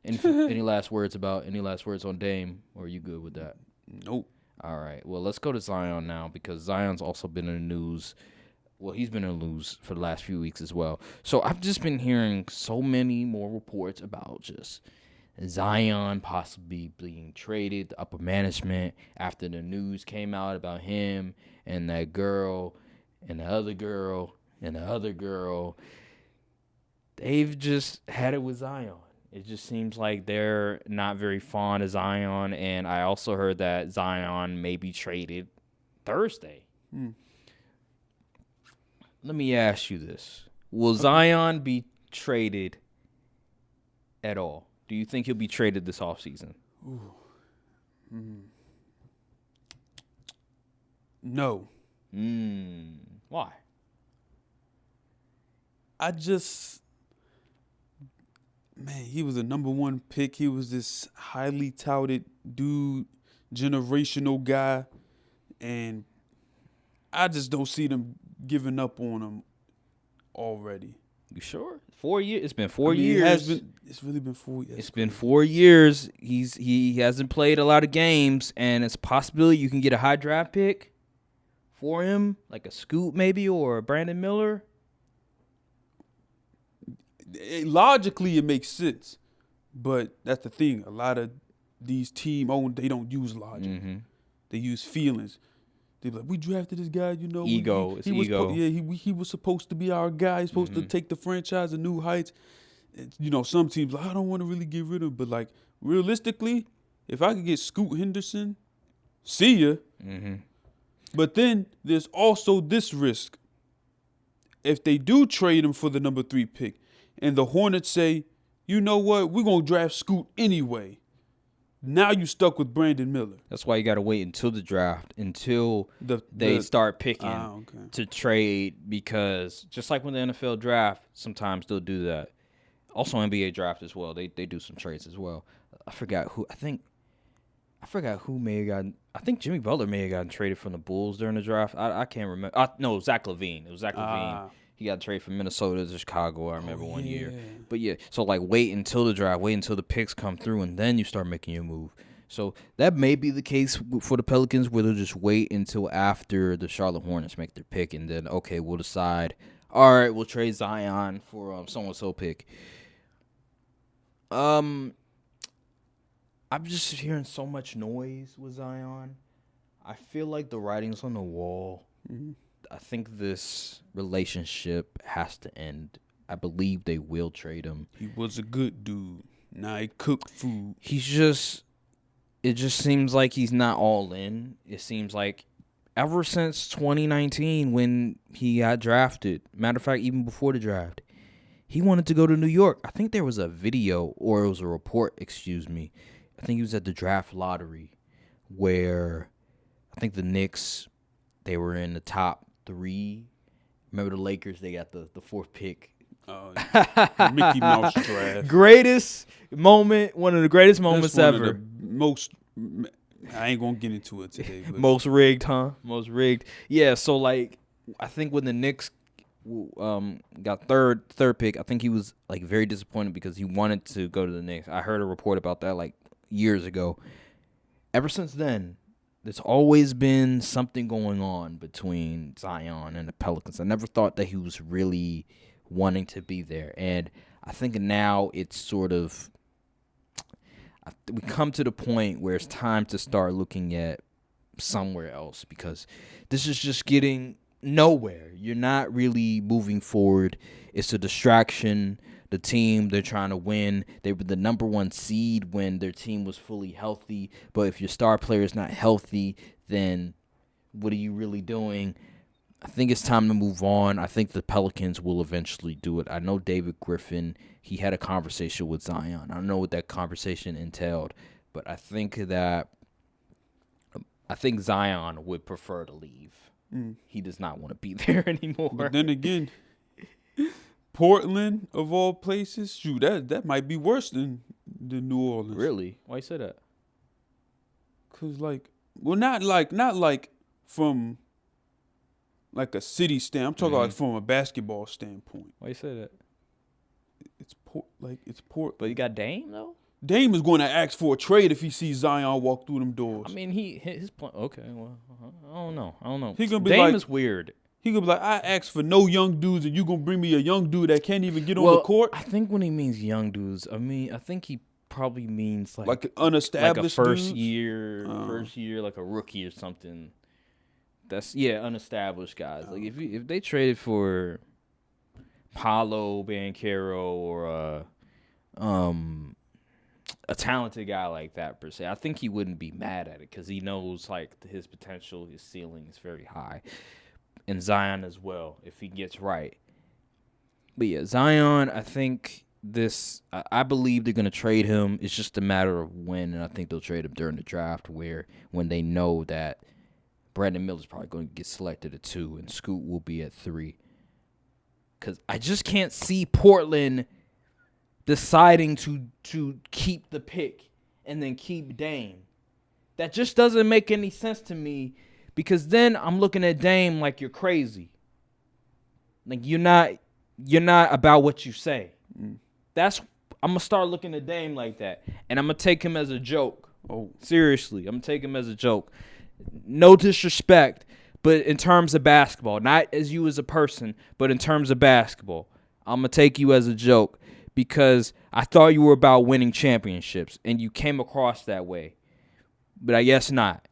Any last words on Dame, or are you good with that? Nope. All right. Well, let's go to Zion now because Zion's also been in the news. Well, he's been in the news for the last few weeks as well. So I've just been hearing so many more reports about just Zion possibly being traded to upper management after the news came out about him and that girl and the other girl and the other girl. They've just had it with Zion. It just seems like they're not very fond of Zion, and I also heard that Zion may be traded Thursday. Let me ask you this. Will Zion be traded at all? Do you think he'll be traded this offseason? No. Why? He was a number 1 pick. He was this highly touted dude, generational guy, and I just don't see them giving up on him already. You sure? 4 years. It's been 4 years. It's really been 4 years. It's been 4 years. He hasn't played a lot of games, and it's a possibility you can get a high draft pick for him, like a Scoot maybe or a Brandon Miller. Logically, it makes sense, but that's the thing. A lot of these they don't use logic. Mm-hmm. They use feelings. They're like, we drafted this guy, Ego. It's ego. He was supposed to be our guy. He's supposed to take the franchise to new heights. Some teams like, I don't want to really get rid of him, but like realistically, if I could get Scoot Henderson, see ya. Mm-hmm. But then there's also this risk. If they do trade him for the number 3 pick, and the Hornets say, you know what, we're gonna draft Scoot anyway. Now you stuck with Brandon Miller. That's why you got to wait until the draft, until they start picking to trade, because just like when the NFL draft, sometimes they'll do that. Also NBA draft as well. They do some trades as well. I forgot who may have gotten. I think Jimmy Butler may have gotten traded from the Bulls during the draft. I can't remember. No, Zach LaVine. It was Zach LaVine. He got traded from Minnesota to Chicago, I remember one year. But yeah, so like wait until the draft, wait until the picks come through, and then you start making your move. So that may be the case for the Pelicans, where they'll just wait until after the Charlotte Hornets make their pick, and then, okay, we'll decide, all right, we'll trade Zion for so-and-so pick. I'm just hearing so much noise with Zion. I feel like the writing's on the wall. Mm-hmm. I think this relationship has to end. I believe they will trade him. He was a good dude. Now he cooked food. It just seems like he's not all in. It seems like ever since 2019 when he got drafted, matter of fact, even before the draft, he wanted to go to New York. I think there was a video, or it was a report, I think he was at the draft lottery where I think the Knicks, they were in the top 3. Remember the Lakers? They got the 4th pick. Mickey Mouse draft. Greatest moment, one of the greatest moments ever. I ain't gonna get into it today. But. Most rigged, huh? Most rigged. Yeah. So like, I think when the Knicks got third pick, I think he was like very disappointed because he wanted to go to the Knicks. I heard a report about that like years ago. Ever since then, there's always been something going on between Zion and the Pelicans. I never thought that he was really wanting to be there. And I think now it's sort of, we come to the point where it's time to start looking at somewhere else, because this is just getting nowhere. You're not really moving forward. It's a distraction. The team, they're trying to win. They were the number 1 seed when their team was fully healthy. But if your star player is not healthy, then what are you really doing? I think it's time to move on. I think the Pelicans will eventually do it. I know David Griffin, he had a conversation with Zion. I don't know what that conversation entailed, but I think Zion would prefer to leave. He does not want to be there anymore. But then again, Portland, of all places, shoot, that might be worse than New Orleans. Really? Why you say that? Cause not like from like a city stand. I'm talking like from a basketball standpoint. Why you say that? It's Port. But you got Dame though. Dame is going to ask for a trade if he sees Zion walk through them doors. I mean, his point. Okay, well, I don't know. He gonna be Dame like, is weird. He gonna be like, I asked for no young dudes, and you gonna bring me a young dude that can't even get on Well, the court? I think when he means young dudes, I think he probably means Like an unestablished like a first dudes? year, like a rookie or something. That's unestablished guys. Like if they traded for Paolo Banchero or a talented guy like that per se, I think he wouldn't be mad at it because he knows like his potential, his ceiling is very high, and Zion as well if he gets right. But yeah, Zion, I think I believe they're gonna trade him. It's just a matter of when, and I think they'll trade him during the draft, when they know that Brandon Miller's probably going to get selected at 2 and Scoot will be at 3. Because I just can't see Portland deciding to keep the pick and then keep Dame. That just doesn't make any sense to me because then I'm looking at Dame like you're crazy. Like you're not about what you say. I'm going to start looking at Dame like that. And I'm going to take him as a joke. Oh. Seriously, I'm going to take him as a joke. No disrespect, but in terms of basketball, not as you as a person, but in terms of basketball, I'm going to take you as a joke because I thought you were about winning championships and you came across that way. But I guess not.